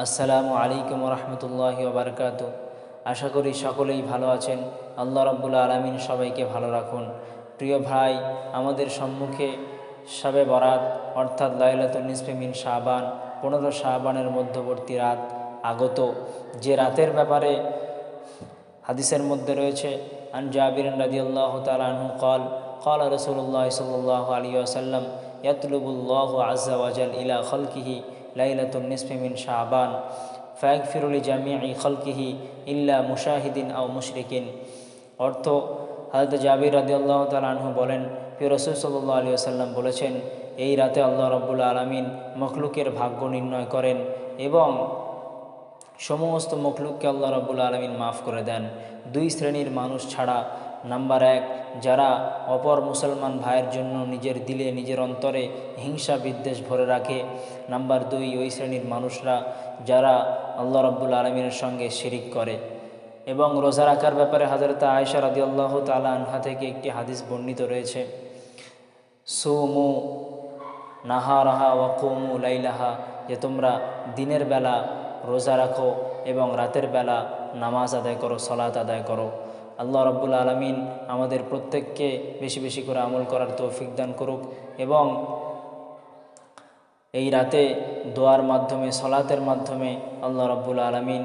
আসসালামু আলাইকুম রহমতুল্লাহি ওবরকাতু। আশা করি সকলেই ভালো আছেন। আল্লাহ রাব্বুল আলামিন সবাইকে ভালো রাখুন। প্রিয় ভাই, আমাদের সম্মুখে শবে বরাত অর্থাৎ লাইলাতুন নিসফে মিন শাবান, 15 শাবানের মধ্যবর্তী রাত আগত। যে রাতের ব্যাপারে হাদিসের মধ্যে রয়েছে, আন জাবির রাদিয়াল্লাহু তাআলা আনহু قال قال رسول الله صلى الله عليه وسلم يطلب الله عز وجل إلى خلقه ليلة النصف من شعبان فيغفر لجميع خلقه إلا مشاهد أو مشرك। অর্থ, হযরত জাবির রাদিয়াল্লাহু তাআলা আনহু বলেন, প্রিয় রাসূল সাল্লাল্লাহু আলাইহি ওয়াসাল্লাম বলেছেন, এই রাতে আল্লাহ রাব্বুল আলামিন মখলুকের ভাগ্য নির্ণয় করেন এবং সমস্ত মখলুককে আল্লাহ রাব্বুল আলামিন মাফ করে দেন। দুই শ্রেণীর মানুষ ছাড়া। নাম্বার 1, যারা অপর মুসলমান ভাইয়ের জন্য নিজের দিলে নিজের অন্তরে হিংসা বিদ্বেষ ভরে রাখে। নাম্বার 2, ওই শ্রেণীর মানুষরা যারা আল্লাহ রাব্বুল আলামিনের সঙ্গে শিরিক করে। এবং রোজা রাখার ব্যাপারে হযরত আয়েশা রাদিয়াল্লাহু তাআলা আনহা থেকে একটি হাদিস বর্ণিত রয়েছে, সুমু নাহারাহা ওয়া কুমু লাইলাহা, যে তোমরা দিনের বেলা রোজা রাখো এবং রাতের বেলা নামাজ আদায় করো, সালাত আদায় করো। আল্লাহ রাব্বুল আলামিন আমাদের প্রত্যেককে বেশি বেশি করে আমল করার তৌফিক দান করুক এবং এই রাতে দোয়ার মাধ্যমে, সালাতের মাধ্যমে আল্লাহ রাব্বুল আলামিন